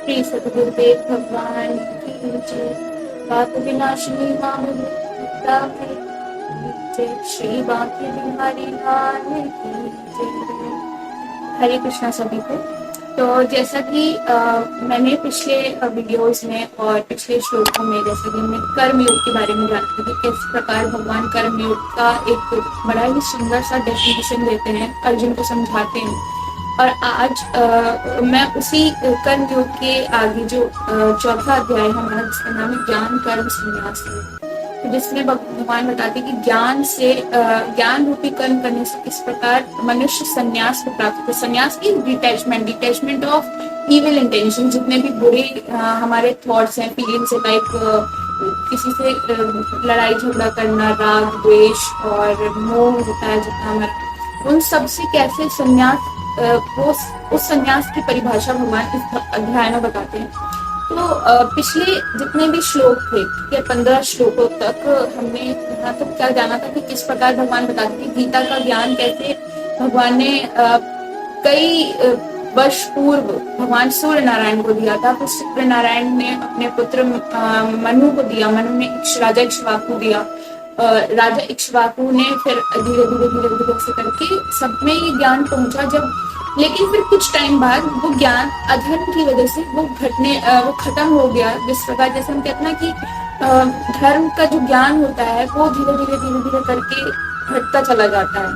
श्री सद्गुरुदेव भगवान की जय। पाप विनाशिनी मां मुक्ता की जय। श्री बांके बिहारी लाल की जय। हरे कृष्णा सभी को। तो जैसा कि मैंने पिछले वीडियोस में और पिछले श्लोकों में जैसा कि हमने कर्म योग के बारे में जाना था कि किस प्रकार भगवान कर्म योग का एक बड़ा ही सुंदर सा डेफिनेशन देते हैं, अर्जुन को समझाते हैं। और आज मैं उसी कर्म योग के आगे जो चौथा अध्याय हमारा जिसका नाम है ज्ञान कर्म संन्यास है, तो जिसमें भगवान बताते हैं कि ज्ञान रूपी कर्म करने से किस प्रकार मनुष्य संन्यास को प्राप्त करता है। संन्यास की डिटैचमेंट ऑफ इविल इंटेंशन, जितने भी बुरे हमारे थॉट्स हैं, फीलिंग्स है, लाइक किसी से लड़ाई झगड़ा करना, राग द्वेष और मोह होता है जितना हमारा, उन सब से कैसे संन्यास, वो उस संन्यास की परिभाषा भगवान इस अध्याय में बताते हैं। तो पिछले जितने भी श्लोक थे, ठीक है, 15 श्लोकों तक हमने यहाँ तक क्या जाना था कि किस प्रकार भगवान बताते थे गीता का ज्ञान कैसे भगवान ने कई वर्ष पूर्व भगवान सूर्य नारायण को दिया था। तो सूर्य नारायण ने अपने पुत्र मनु को दिया, मनु ने राजा इक्ष्वाकु दिया, राजा इक्ष्वाकु ने फिर धीरे धीरे से करके सब में ये ज्ञान पहुंचा। जब लेकिन फिर कुछ टाइम बाद वो ज्ञान अधर्म की वजह से वो खत्म हो गया। जिस प्रकार जैसे हम कहते हैं कि धर्म का जो ज्ञान होता है वो धीरे धीरे करके घटता चला जाता है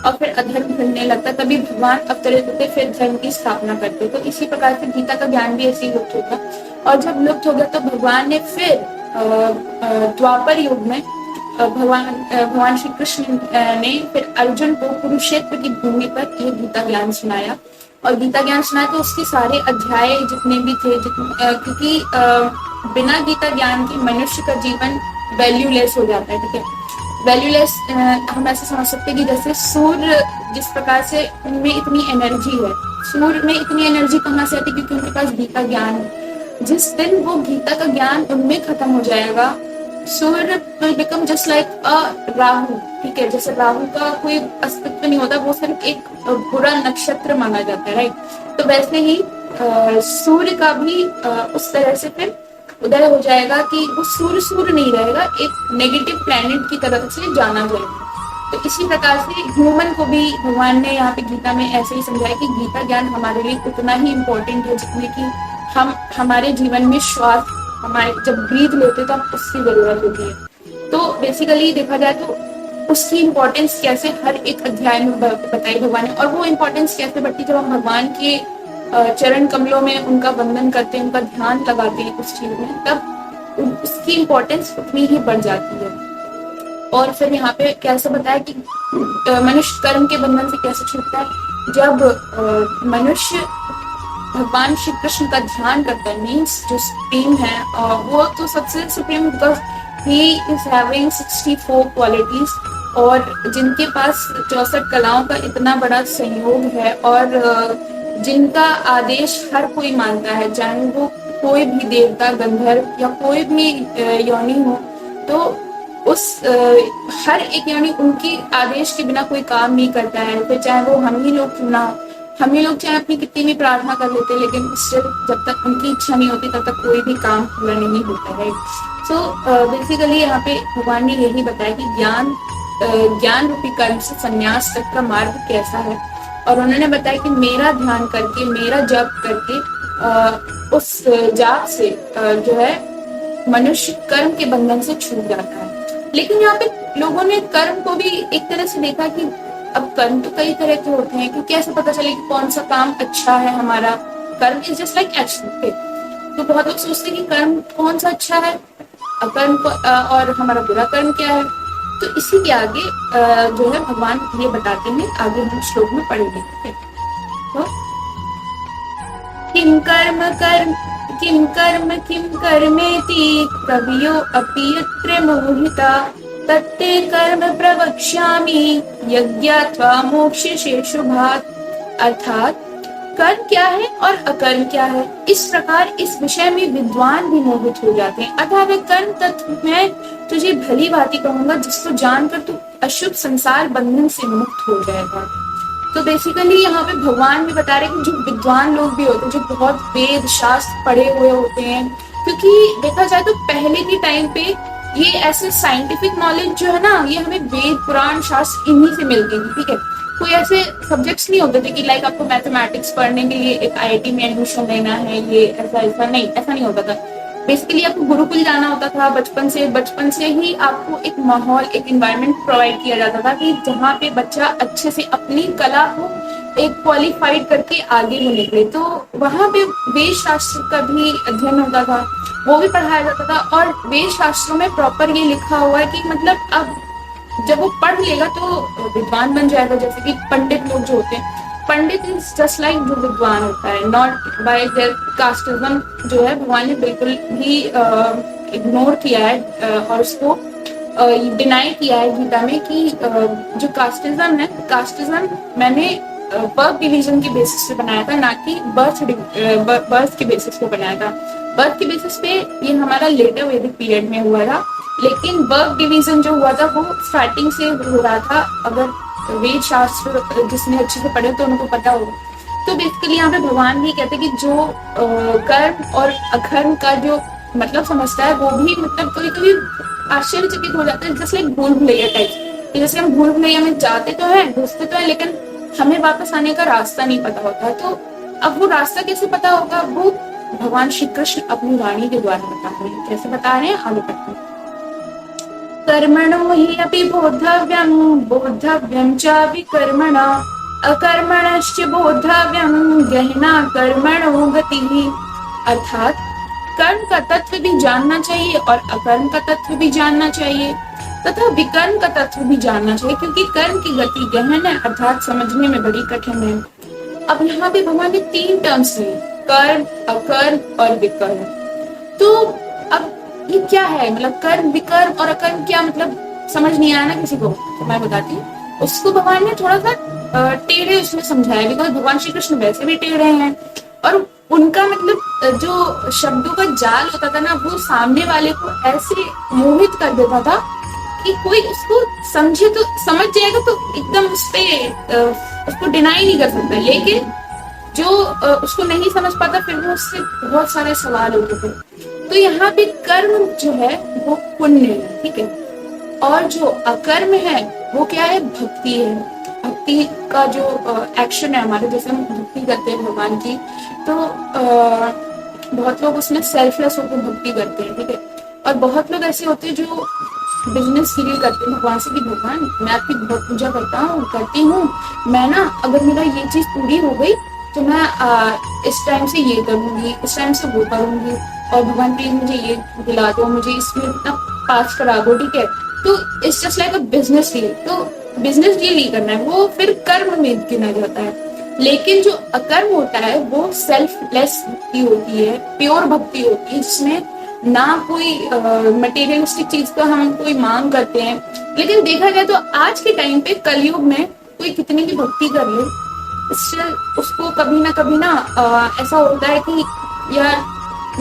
और फिर अधर्म घटने लगता है। तभी भगवान अवतरित होते, फिर धर्म की स्थापना करते। तो इसी प्रकार से गीता का ज्ञान भी ऐसे ही लुप्त होगा। और जब लुप्त हो गया तो भगवान ने फिर द्वापर युग में भगवान श्री कृष्ण ने फिर अर्जुन को कुरुक्षेत्र की भूमि पर यह गीता ज्ञान सुनाया। और गीता ज्ञान सुनाया तो उसके सारे अध्याय जितने भी थे, क्योंकि बिना गीता ज्ञान के मनुष्य का जीवन वैल्यूलेस हो जाता है। ठीक है, वैल्यूलेस हम ऐसे समझ सकते हैं कि जैसे सूर्य जिस प्रकार से उनमें इतनी एनर्जी है, सूर्य में इतनी एनर्जी कहाँ से आती है, क्योंकि उनके पास गीता ज्ञान है। जिस दिन वो गीता का ज्ञान उनमें खत्म हो जाएगा, सूर्य will become just like a Rahu. ठीक है, जैसे राहु का कोई अस्तित्व नहीं होता, वो सिर्फ एक बुरा नक्षत्र माना जाता है, राइट। तो वैसे ही सूर्य का भी उस तरह से फिर उदय हो जाएगा कि वो सूर्य नहीं रहेगा, एक नेगेटिव प्लैनेट की तरफ से जाना जाएगा। तो इसी प्रकार से ह्यूमन को भी भगवान ने यहाँ पे गीता में ऐसे ही समझाया कि गीता ज्ञान हमारे लिए उतना ही इम्पोर्टेंट है जितने कि हम हमारे जीवन में श्वास, हमारे जब ब्रीथ लेते तो हम उसकी जरूरत होती है। तो बेसिकली देखा जाए तो उसकी इम्पोर्टेंस कैसे हर एक अध्याय में बताई भगवान ने। और वो इम्पोर्टेंस कैसे बढ़ती जब हम भगवान के चरण कमलों में उनका वंदन करते हैं, उनका ध्यान लगाते हैं उस चीज में, तब उसकी इम्पोर्टेंस उतनी ही बढ़ जाती है। और फिर यहाँ पे कैसे बताया कि मनुष्य कर्म के बंधन से कैसे छूटता है। जब मनुष्य भगवान श्री कृष्ण का ध्यान करता है, मीन्स जो सुप्रीम है, वो तो सबसे supreme, because he is having 64 qualities, और जिनके पास 64 कलाओं का इतना बड़ा संयोग है, और जिनका आदेश हर कोई मानता है, चाहे वो कोई भी देवता, गंधर्व या कोई भी योनि हो, तो उस हर एक योनि उनकी आदेश के बिना कोई काम नहीं करता है। फिर चाहे वो हम ही लोग चाहे अपनी कितनी भी प्रार्थना कर लेते हैं, लेकिन उससे जब तक उनकी इच्छा नहीं होती तब तक कोई भी काम पूरा नहीं होता है। सो बेसिकली यहाँ पे भगवान ने यही बताया कि ज्ञान रूपी कर्म से संन्यास तक का मार्ग कैसा है। और उन्होंने बताया कि मेरा ध्यान करके, मेरा जप करके उस जाप से जो है मनुष्य कर्म के बंधन से छूट जाता है। लेकिन यहाँ पे लोगों ने कर्म को भी एक तरह से देखा कि अब कर्म तो कई तरह के होते हैं, क्योंकि ऐसे पता चले कि कौन सा काम अच्छा है हमारा। कर्म इज जस्ट लाइक एक्शन। तो बहुत लोग सोचते हैं कि कर्म कौन सा अच्छा है, कर्म और हमारा बुरा कर्म क्या है। तो इसी के आगे जो है भगवान ये बताते हैं, आगे हम श्लोक में पढ़ेंगे। तो किम कर्मेति कवियो अपि यत्र मोहिता तत्ते कर्म प्रवक्ष्यामि यज्ञात्वा मोक्ष्यसे शुभात्। अर्थात कर्म क्या है और अकर्म क्या है, इस प्रकार इस विषय में विद्वान भी मोहित हो जाते हैं। अतः वे कर्म तत्व मैं तुझे भली भांति कहूंगा, जिसको जानकर तू अशुभ संसार बंधन से मुक्त हो जाएगा। तो बेसिकली यहाँ पे भगवान भी बता रहे हैं कि जो विद्वान लोग भी होते हैं, जो बहुत वेद शास्त्र पढ़े हुए होते हैं, क्योंकि देखा जाए तो पहले के टाइम पे ये ऐसे साइंटिफिक नॉलेज जो है ना, ये हमें वेद पुराण शास्त्र इन्हीं से मिलती थी, ठीक है। कोई ऐसे सब्जेक्ट्स नहीं होते थे कि लाइक आपको मैथमेटिक्स पढ़ने के लिए एक आईआईटी में एडमिशन लेना है, ये ऐसा ऐसा नहीं, ऐसा नहीं होता था। बेसिकली आपको गुरुकुल जाना होता था बचपन से ही आपको एक माहौल, एक एनवायरनमेंट प्रोवाइड किया जाता था कि जहाँ पे बच्चा अच्छे से अपनी कला को एक क्वालिफाइड करके आगे वो निकले। तो वहाँ पे वेद शास्त्र का भी अध्ययन होता था, वो भी पढ़ाया जाता था। और वेद शास्त्रों में प्रॉपर ये लिखा हुआ है कि मतलब अब जब वो पढ़ लेगा तो विद्वान बन जाएगा। जैसे कि पंडित लोग जो होते हैं, पंडित इज जस्ट लाइक जो विद्वान होता है, नॉट बाय देयर कास्टिज्म, जो है भगवान ने बिल्कुल भी इग्नोर किया है और उसको डिनाई किया है गीता में कि जो कास्टिज्म है, कास्टिज्म मैंने बर्थ डिवीजन के बेसिस पे बनाया था, ना कि बर्थ के बेसिस पे बनाया था। बर्थ के बेसिस पे ये हमारा लेटर वैदिक पीरियड में हुआ था, लेकिन बर्थ डिवीजन जो हुआ था वो स्टार्टिंग से हो रहा था। अगर वेद शास्त्र जिसने अच्छे से पढ़े तो उनको पता होगा। तो बेसिकली यहाँ पे भगवान भी कहते हैं कि जो कर्म और अकर्म का जो मतलब समझता है, वो भी मतलब कभी कभी आश्चर्यचकित हो जाता है, जैसे भूल भुलैया टाइप। जैसे हम भूल भुलैया में जाते तो है, घुसते तो है, लेकिन हमें वापस आने का रास्ता नहीं पता होता। तो अब वो रास्ता कैसे पता होगा, वो भगवान श्री कृष्ण अपनी वाणी के द्वारा बता रहे हैं। कैसे बता रहे हैं, आगे बढ़ते हैं। कर्मणो हि अपि बोद्धव्यं, बोद्धव्यं च विकर्मणा, अकर्मणश्च बोद्धव्यं, गहना कर्मणो गतिः। अर्थात कर्म का तत्व भी जानना चाहिए और अकर्म का तत्व भी जानना चाहिए तथा विकर्म का तत्व भी जानना चाहिए, क्योंकि कर्म की गति गहन है, अर्थात समझने में बड़ी कठिन है। अब यहाँ पे भगवान ने 3 टर्म्स लिए, कर्म, अकर्म और विकर्म। तो अब ये क्या है, मतलब कर्म, विकर्म और अकर्म क्या मतलब, समझ नहीं आया ना किसी को, तो मैं बताती हूँ। उसको भगवान ने थोड़ा सा टेढ़े उसमें समझाया, बिकॉज भगवान श्री कृष्ण वैसे भी टेढ़े हैं और उनका मतलब जो शब्दों का जाल होता था ना, वो सामने वाले को ऐसे मोहित कर देता था कि कोई उसको समझे तो समझ जाएगा, तो एकदम उस पे उसको डिनाई नहीं कर सकता। लेकिन जो उसको नहीं समझ पाता, फिर वो उससे बहुत सारे सवाल होते थे। तो यहाँ पे कर्म जो है वो पुण्य है, ठीक है, और जो अकर्म है वो क्या है, भक्ति है। भक्ति का जो एक्शन है हमारे, जैसे हम भक्ति करते हैं भगवान की, तो बहुत लोग उसमें सेल्फलेस होकर भक्ति करते हैं, ठीक है। और बहुत लोग ऐसे होते हैं जो बिजनेस डील करते हैं भगवान से कि भगवान मैं आपकी बहुत पूजा करती हूँ, मैं ना अगर मेरा ये चीज पूरी हो गई तो मैं इस टाइम से ये करूंगी, इस टाइम से वो करूंगी, और भगवान प्लीज मुझे ये दिला दो, मुझे इसमें इतना पास करा दो, ठीक है। तो it's just like a business deal. तो बिजनेस डील नहीं करना है, वो फिर कर्म में गिना जाता है। लेकिन जो अकर्म होता है वो सेल्फलेस भक्ति होती है, प्योर भक्ति होती है, जिसमें ना कोई मटेरियलिस्टिक चीज का हम कोई मांग करते हैं। लेकिन देखा जाए तो आज के टाइम पे कलयुग में कोई कितनी भी भक्ति कर ले, स्टिल उसको कभी ना ऐसा होता है कि यार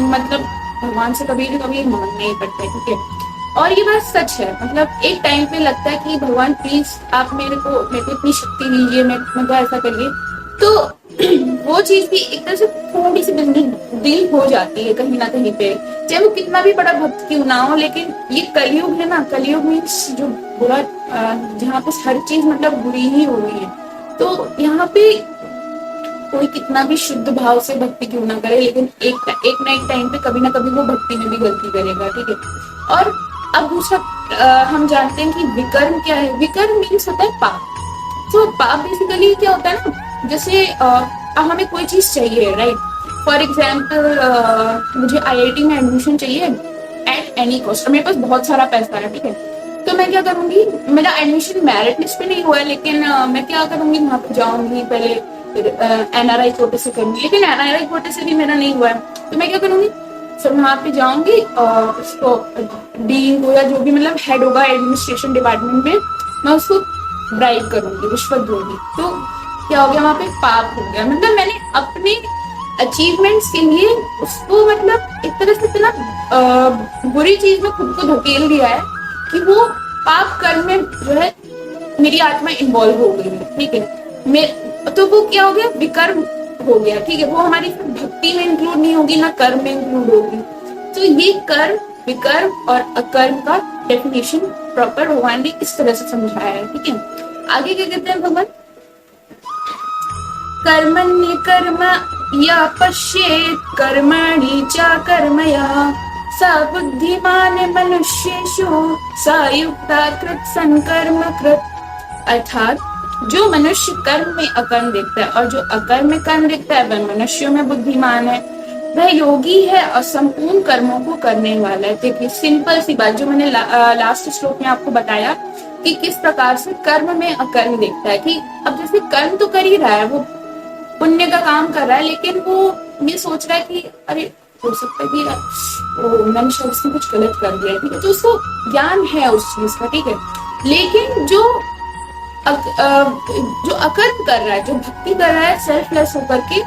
मतलब भगवान से कभी मांगना ही पड़ता है, ठीक है। और ये बात सच है, मतलब एक टाइम पे लगता है कि भगवान प्लीज आप मेरे को इतनी शक्ति दीजिए, मैं तो ऐसा करिए। तो वो चीज भी एक तरह से थोड़ी सी दिल हो जाती है कहीं ना कहीं पे, चाहे वो कितना भी बड़ा भक्त क्यों ना हो। लेकिन ये कलयुग है ना, कलयुग में जो बुरा, जहाँ पे हर चीज मतलब बुरी ही हो रही है, तो यहाँ पे कोई कितना भी शुद्ध भाव से भक्ति क्यों ना करे, लेकिन एक ना एक टाइम पे कभी ना कभी वो भक्ति में भी गलती करेगा, ठीक है। और अब दूसरा हम जानते हैं कि विकर्म क्या है। विकर्म मीन्स होता है पाप। तो पाप बेसिकली क्या होता है ना, जैसे हमें कोई चीज चाहिए, राइट। फॉर एग्जाम्पल मुझे आईआईटी में एडमिशन चाहिए एट एनी कॉस्ट, मेरे पास बहुत सारा पैसा है, ठीक है। तो मैं क्या करूंगी, मेरा एडमिशन मेरिट लिस्ट पे नहीं हुआ है, लेकिन मैं क्या करूंगी, वहां पे जाऊंगी, पहले एनआरआई कोटे से करूंगी, लेकिन एनआरआई कोटे से भी मेरा नहीं हुआ है। तो मैं क्या करूंगी, सर वहां पे जाऊंगी और उसको डीन को या जो भी मतलब हेड होगा एडमिनिस्ट्रेशन डिपार्टमेंट में, मैं उसको ब्राइब करूंगी, रिश्वत दूंगी। तो क्या हो गया, वहां पे पाप हो गया। मतलब मैंने अपने अचीवमेंट्स के लिए उसको मतलब एक तरह से इतना बुरी चीज में खुद को धकेल दिया है कि वो पाप कर्म में जो है मेरी आत्मा इन्वॉल्व हो गई है, ठीक है। तो वो क्या हो गया, विकर्म हो गया, ठीक है। वो हमारी भक्ति में इंक्लूड नहीं होगी, ना कर्म में इंक्लूड होगी। तो ये कर्म, विकर्म और अकर्म का डेफिनेशन प्रॉपर भगवान ने इस तरह से समझाया है, ठीक है। आगे क्या कहते हैं भगवान, कर्मण्य कर्म या पश्येत कर्मणि च कर्मया स बुद्धिमान मनुष्येषु स युक्ता कृत संकर्म कृत। अर्थात जो मनुष्य कर्म में अकर्म देखता है और जो अकर्म में कर्म देखता है वह मनुष्यों में बुद्धिमान है, वह योगी है और संपूर्ण कर्मों को करने वाला है। देखिए सिंपल सी बात जो मैंने लास्ट श्लोक में आपको बताया कि किस प्रकार से कर्म में अकर्म देखता है, कि अब जैसे कर्म तो कर ही रहा है, वो पुण्य का काम कर रहा है, लेकिन वो ये सोच रहा है कि अरे हो सकता है कि मैंने शायद इसमें कुछ गलत कर दिया है, ठीक है। तो उसको ज्ञान है उस चीज का, ठीक है। लेकिन जो अकर्म कर रहा है, जो भक्ति कर रहा है सेल्फलेस होकर के,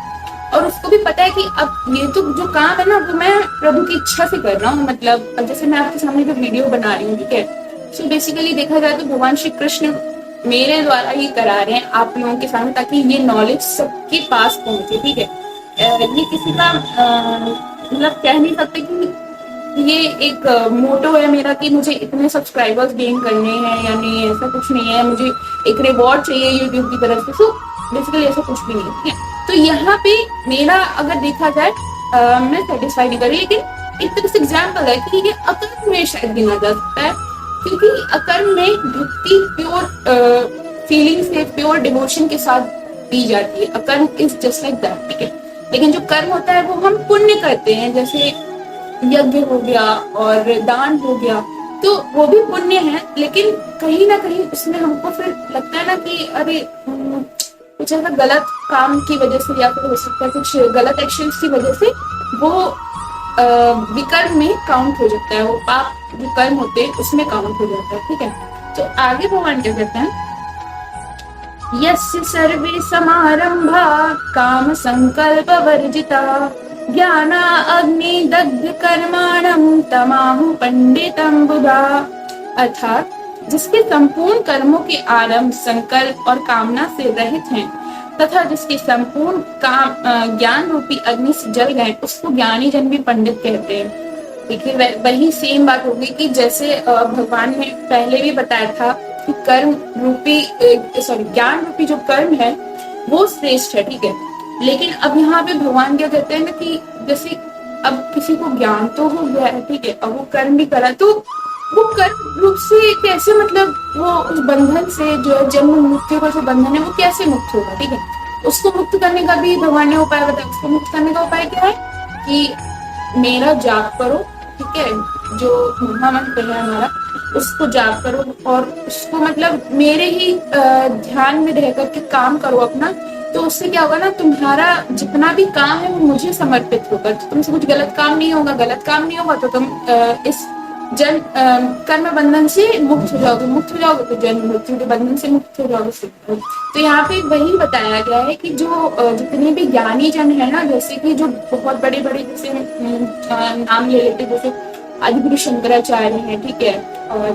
और उसको भी पता है कि अब ये तो जो काम है ना वो मैं प्रभु की इच्छा से कर रहा हूँ, मतलब अब जैसे मैं आपके सामने जो वीडियो बना रही हूँ, ठीक है। सो बेसिकली देखा जाए तो भगवान श्री कृष्ण मेरे द्वारा ही करा रहे हैं आप लोगों के सामने, ताकि ये नॉलेज सबके पास पहुंचे, ठीक है। ये किसी का मतलब कह नहीं सकते कि ये एक मोटो है मेरा कि मुझे इतने सब्सक्राइबर्स गेन करने हैं या नहीं, ऐसा कुछ नहीं है। मुझे एक रिवॉर्ड चाहिए यूट्यूब की तरफ से, सो बेसिकली ऐसा कुछ भी नहीं है, ठीक है। तो यहाँ पे मेरा अगर देखा जाए मैं सेटिस्फाई नहीं कर रही, लेकिन एक तरह से एग्जाम्पल है कि ये अकर्म में शायद गिना जा सकता है, क्योंकि अकर्म में भक्ति प्योर फीलिंग से, प्योर डिवोशन के साथ दी जाती है। अकर्म इज जस्ट लाइक दैट, ठीक है। लेकिन जो कर्म होता है वो हम पुण्य करते हैं, जैसे यज्ञ हो गया और दान हो गया, तो वो भी पुण्य है, लेकिन कहीं ना कहीं उसमें हमको फिर लगता है ना कि अरे कुछ ऐसा गलत काम की वजह से, या फिर हो सकता है कुछ गलत एक्शन की वजह से वो विकर्म में काउंट हो जाता है, वो पाप जो कर्म होते हैं उसमें काउंट हो जाता है, ठीक है। तो आगे भगवान क्या कहते हैं, यस्य सर्वे समारंभा काम संकल्प वर्जिता ज्ञाना अग्नि दग्ध कर्माणम तमाहु पंडितम बुधा। अर्थात जिसके संपूर्ण कर्मों के आरंभ संकल्प और कामना से रहित हैं तथा जिसके संपूर्ण काम ज्ञान रूपी अग्नि से जल गए, उसको ज्ञानी जन भी पंडित कहते हैं। देखिए वही सेम बात होगी कि जैसे भगवान ने पहले भी बताया था कि कर्म रूपी ज्ञान रूपी जो कर्म है वो श्रेष्ठ है, ठीक है। लेकिन अब यहाँ पे भगवान क्या कहते हैं ना कि जैसे अब किसी को ज्ञान तो हो गया है, ठीक है, अब वो कर्म भी करा, तो वो कर्म रूप से कैसे, मतलब वो उस बंधन से जो जन्म मृत्यु का जो बंधन है वो कैसे मुक्त होगा, ठीक है। उसको मुक्त करने का भी भगवान ने उपाय बताया। उसको मुक्त करने का उपाय क्या है कि मेरा जाप करो, ठीक है, जो महामंत्र है हमारा, उसको जाप करो और उसको मतलब मेरे ही ध्यान में रह करके काम करो अपना। तो उससे क्या होगा ना, तुम्हारा जितना भी काम है वो मुझे समर्पित होगा, तो तुमसे कुछ गलत काम नहीं होगा। गलत काम नहीं होगा तो तुम इस जन कर्म बंधन से मुक्त हो जाओगे, मुक्त हो जाओगे तो जन्म मृत्यु के बंधन से मुक्त हो जाओगे। तो यहाँ पे वही बताया गया है कि जो जितने भी ज्ञानी जन है ना, जैसे कि जो बहुत बड़े बड़े जैसे नाम ले लेते, जैसे आदिगुरु शंकराचार्य हैं, ठीक है, और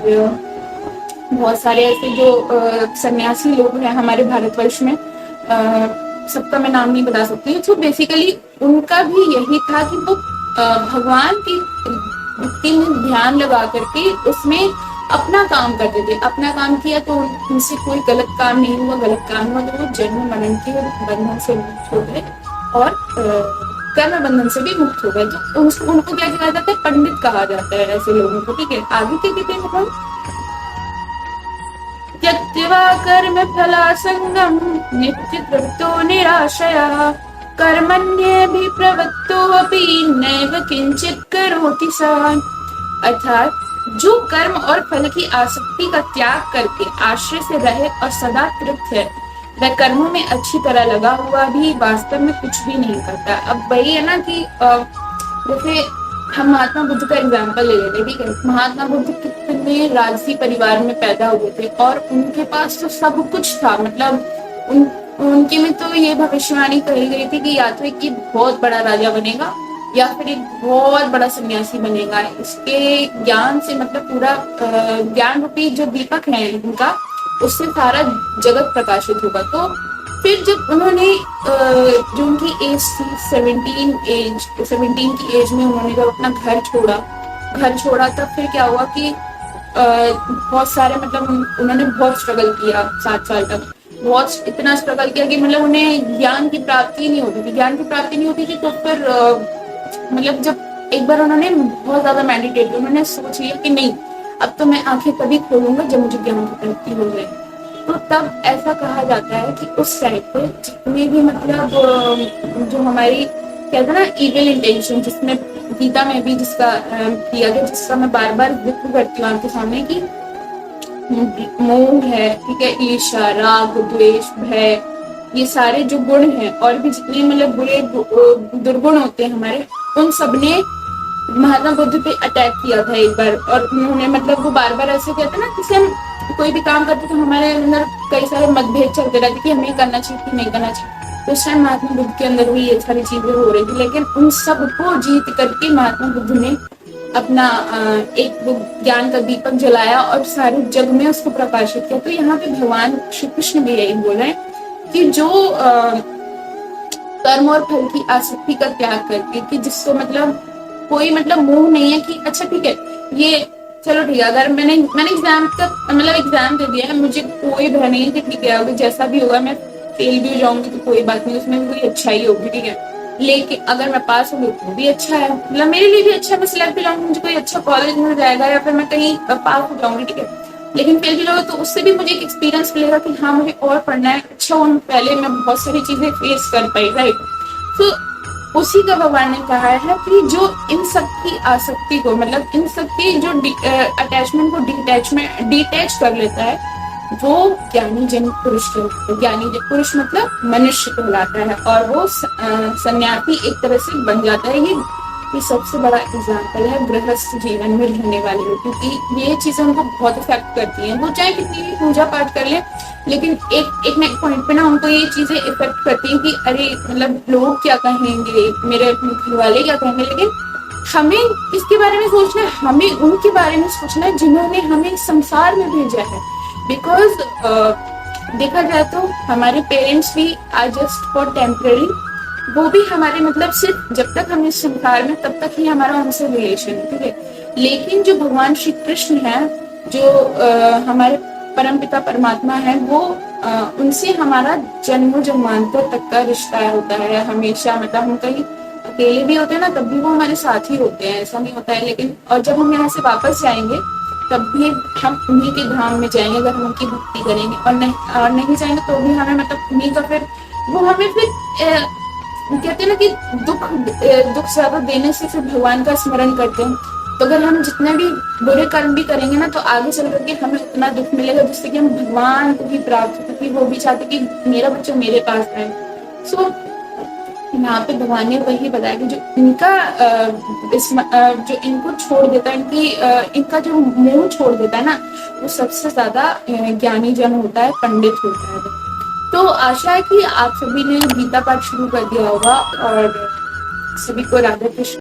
बहुत सारे ऐसे जो सन्यासी लोग हैं हमारे भारतवर्ष में, सबका मैं नाम नहीं बता सकती। तो बेसिकली उनका भी यही था कि वो भगवान की भक्ति में ध्यान लगा करके उसमें अपना काम करते थे। अपना काम किया तो उनसे कोई गलत काम नहीं हुआ, गलत काम हुआ तो वो जन्म मरण के बंधन से मुक्त हो गए और कर्म बंधन से भी मुक्त हो गए। तो उनको क्या कहा जाता है, पंडित कहा जाता है ऐसे लोगों को, ठीक है। आगे क्या कहते हैं हम, त्यक्त्वा कर्म फलासंगम नित्य तृप्तो निराशया कर्मण्येभिप्रवृत्तोऽपि नैव किंचित करोति सः। अर्थात जो कर्म और फल की आसक्ति का त्याग करके आश्रय से रहित और सदा तृप्त है, वह कर्मों में अच्छी तरह लगा हुआ भी वास्तव में कुछ भी नहीं करता। अब वही है ना कि जैसे हम महात्मा बुद्ध का एग्जाम्पल ले लेते, ठीक है। महात्मा बुद्ध कितने राजसी परिवार में पैदा हुए थे और उनके पास तो सब कुछ था, मतलब उनके में तो ये भविष्यवाणी कही गई थी कि या तो एक बहुत बड़ा राजा बनेगा या फिर एक बहुत बड़ा सन्यासी बनेगा। इसके ज्ञान से मतलब पूरा ज्ञान रूपी जो दीपक है इनका, उससे सारा जगत प्रकाशित होगा। तो फिर जब उन्होंने जो उनकी एज थी 17 की एज में उन्होंने जब अपना घर छोड़ा तब फिर क्या हुआ कि बहुत सारे मतलब उन्होंने बहुत स्ट्रगल किया 7 साल तक। बहुत इतना स्ट्रगल किया कि मतलब उन्हें ज्ञान की प्राप्ति नहीं होती थी। ज्ञान की प्राप्ति नहीं होती थी तो फिर मतलब जब एक बार उन्होंने बहुत ज्यादा मेडिटेट किया, उन्होंने सोच लिया कि नहीं, अब तो मैं आंखें तभी खोलूंगा जब मुझे ज्ञान की प्राप्ति हो जाए। तो तब ऐसा कहा जाता है कि उस टाइम पे जितने भी मतलब जो हमारी कहते हैं ना इविल इंटेंशन, जिसमें गीता में भी जिसका किया गया, जिसका मैं बार बार जिक्र करती हूँ आपके सामने की मोह है, ठीक है, ईर्ष्या, राग, द्वेष, भय, ये सारे जो गुण हैं और भी जितने मतलब बुरे दुर्गुण होते हैं हमारे, उन सबने महात्मा बुद्ध पे अटैक किया था एक बार। और उन्होंने मतलब वो बार बार ऐसे कहते ना, जैसे हम कोई भी काम करते तो हमारे अंदर कई सारे मतभेद चलते रहते कि हमें करना चाहिए कि नहीं करना चाहिए। तो उस टाइम महात्मा बुद्ध के अंदर भी ये सारी चीजें हो रही थी, लेकिन उन सबको जीत करके महात्मा बुद्ध ने अपना एक वो ज्ञान का दीपक जलाया और सारे जग में उसको प्रकाशित किया। तो यहाँ पे भगवान श्री कृष्ण भी यही बोल रहे हैं कि जो कर्म और फल की आसक्ति का त्याग करके, कि जिसको मतलब कोई मतलब मोह नहीं है कि अच्छा ठीक है ये चलो ठीक है, अगर मैंने एग्जाम का मतलब एग्जाम दे दिया है, मुझे कोई भय नहीं है कि ठीक है अगर जैसा भी होगा मैं फेल भी हो जाऊंगी तो कोई बात नहीं, उसमें भी कोई अच्छाई होगी, ठीक है। लेकिन अगर मैं पास हो गई तो भी अच्छा है, मतलब मेरे लिए भी अच्छा, मैं सिलेक्ट हो जाऊंगी, मुझे कोई अच्छा कॉलेज मिल जाएगा या फिर मैं कहीं पास हो जाऊंगी, ठीक है। लेकिन फेल भी होगा तो उससे भी मुझे एक एक्सपीरियंस मिलेगा कि हाँ मुझे और पढ़ना है, अच्छा हूँ, पहले मैं बहुत सारी चीजें फेस कर पाई, राइट। तो उसी का भगवान ने कहा है कि जो इन सब की आसक्ति को, मतलब इन सब की जो अटैचमेंट को डिटैच कर लेता है, वो ज्ञानी जन पुरुष कहलाता है। ज्ञानी जन पुरुष मतलब मनुष्य कहलाता है, और वो सन्यासी एक तरह से बन जाता है। ये सबसे बड़ा एग्जाम्पल है गृहस्थ जीवन में रहने वाले लोग, क्योंकि ये चीजें उनको बहुत इफेक्ट करती हैं। वो चाहे कितनी भी पूजा पाठ कर ले, लेकिन एक ना एक पॉइंट पे ना उनको ये चीजें इफेक्ट करती हैं कि अरे मतलब लोग क्या कहेंगे, मेरे घर वाले क्या कहेंगे। लेकिन हमें किसके बारे में सोचना है? हमें उनके बारे में सोचना है जिन्होंने हमें संसार में भेजा है। बिकॉज देखा जाए तो हमारे पेरेंट्स भी आर जस्ट फॉर टेम्पररी, वो भी हमारे मतलब सिर्फ जब तक हम इस संसार में तब तक ही हमारा उनसे रिलेशन है, ठीक है। लेकिन जो भगवान श्री कृष्ण है, जो हमारे परम पिता परमात्मा है, वो उनसे हमारा जन्मों जन्मांतर तक का रिश्ता होता है हमेशा। मतलब हम कहीं अकेले भी होते हैं ना, तब भी वो हमारे साथ ही होते हैं, ऐसा नहीं होता है। लेकिन और जब हम यहाँ से वापस जाएंगे तब भी हम उन्हीं के धाम में जाएंगे अगर हम उनकी भक्ति करेंगे, और नहीं जाएंगे तो भी हमें मतलब उन्हीं का फिर वो हमें फिर कहते हैं ना कि दुख ज्यादा देने से फिर भगवान का स्मरण करते हैं। तो अगर हम जितने भी बुरे कर्म भी करेंगे ना, तो आगे चल करके हमें उतना दुख मिलेगा जिससे कि हम भगवान को भी प्राप्त हो, क्योंकि वो भी चाहते कि मेरा बच्चा मेरे पास आए। सो यहाँ पे भगवान ने वही बताया कि जो इनका जो इनको छोड़ देता है, इनका जो मोह छोड़ देता है ना, वो सबसे ज्यादा ज्ञानी जन होता है, पंडित होता है। तो आशा है कि आप सभी ने गीता पाठ शुरू कर दिया होगा और सभी को राधा कृष्ण